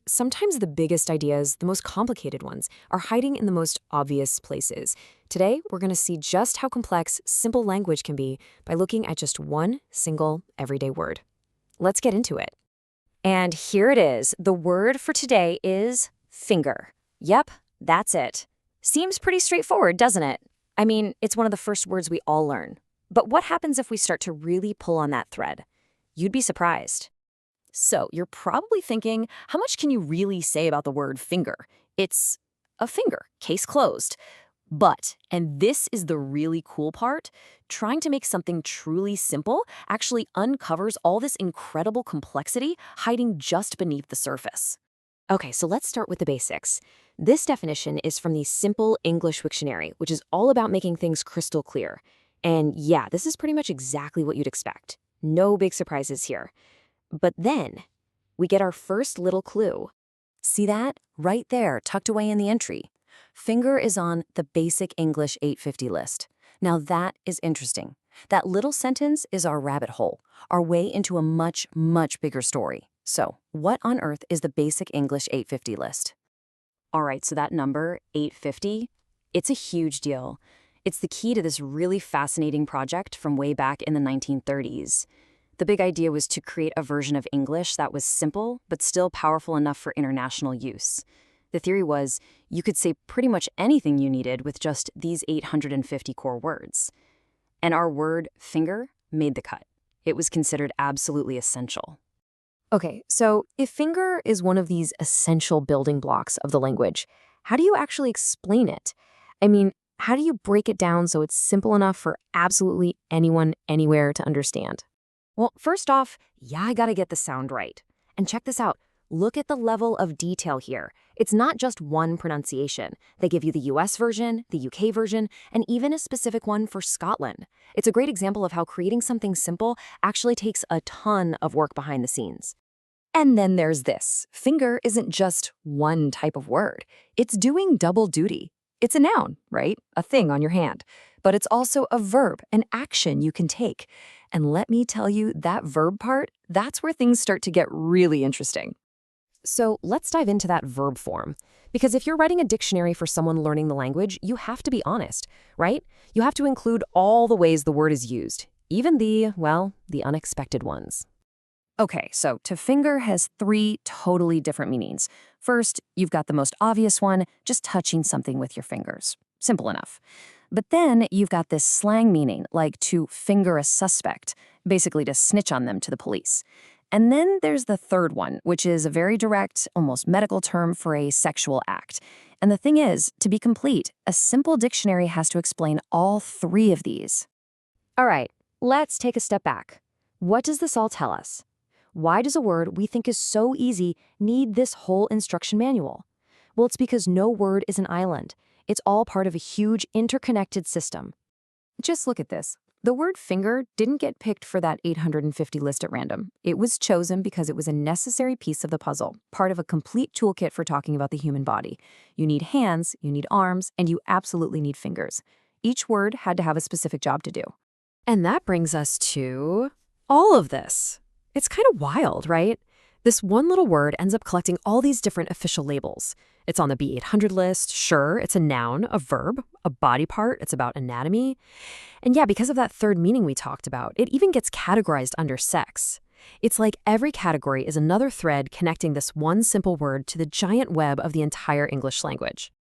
Sometimes the biggest ideas, the most complicated ones, are hiding in the most obvious places. Today, we're going to see just how complex simple language can be by looking at just one single everyday word. Let's get into it. And here it is. The word for today is finger. Yep, that's it. Seems pretty straightforward, doesn't it? I mean, it's one of the first words we all learn. But what happens if we start to really pull on that thread? You'd be surprised. So you're probably thinking, how much can you really say about the word finger? It's a finger, case closed. But, and this is the really cool part, trying to make something truly simple actually uncovers all this incredible complexity hiding just beneath the surface. Okay, so let's start with the basics. This definition is from the Simple English Wiktionary, which is all about making things crystal clear. And yeah, this is pretty much exactly what you'd expect. No big surprises here. But then, we get our first little clue. See that? Right there, tucked away in the entry. Finger is on the Basic English 850 list. Now that is interesting. That little sentence is our rabbit hole, our way into a much, much bigger story. So, what on earth is the Basic English 850 list? All right, so that number, 850, it's a huge deal. It's the key to this really fascinating project from way back in the 1930s. The big idea was to create a version of English that was simple, but still powerful enough for international use. The theory was you could say pretty much anything you needed with just these 850 core words. And our word finger made the cut. It was considered absolutely essential. Okay, so if finger is one of these essential building blocks of the language, how do you actually explain it? I mean, how do you break it down so it's simple enough for absolutely anyone, anywhere to understand? Well, first off, I gotta get the sound right. And check this out. Look at the level of detail here. It's not just one pronunciation. They give you the US version, the UK version, and even a specific one for Scotland. It's a great example of how creating something simple actually takes a ton of work behind the scenes. And then there's this. Finger isn't just one type of word. It's doing double duty. It's a noun, right? A thing on your hand. But it's also a verb, an action you can take. And let me tell you, that verb part, that's where things start to get really interesting. So let's dive into that verb form. Because if you're writing a dictionary for someone learning the language, you have to be honest, right? You have to include all the ways the word is used, even the unexpected ones. Okay, so to finger has three totally different meanings. First, you've got the most obvious one, just touching something with your fingers. Simple enough. But then you've got this slang meaning, like to finger a suspect, basically to snitch on them to the police. And then there's the third one, which is a very direct, almost medical term for a sexual act. And the thing is, to be complete, a simple dictionary has to explain all three of these. All right, let's take a step back. What does this all tell us? Why does a word we think is so easy need this whole instruction manual? Well, it's because no word is an island. It's all part of a huge interconnected system. Just look at this. The word finger didn't get picked for that 850 list at random. It was chosen because it was a necessary piece of the puzzle, part of a complete toolkit for talking about the human body. You need hands, you need arms, and you absolutely need fingers. Each word had to have a specific job to do. And that brings us to all of this. It's kind of wild, right? This one little word ends up collecting all these different official labels. It's on the B800 list, sure, it's a noun, a verb, a body part, it's about anatomy. And yeah, because of that third meaning we talked about, it even gets categorized under sex. It's like every category is another thread connecting this one simple word to the giant web of the entire English language.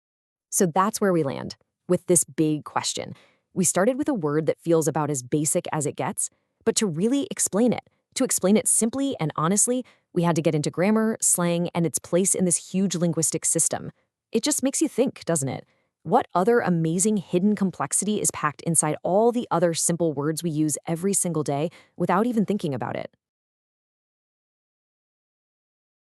So that's where we land, with this big question. We started with a word that feels about as basic as it gets, but to really explain it, to explain it simply and honestly, we had to get into grammar, slang, and its place in this huge linguistic system. It just makes you think, doesn't it? What other amazing hidden complexity is packed inside all the other simple words we use every single day without even thinking about it?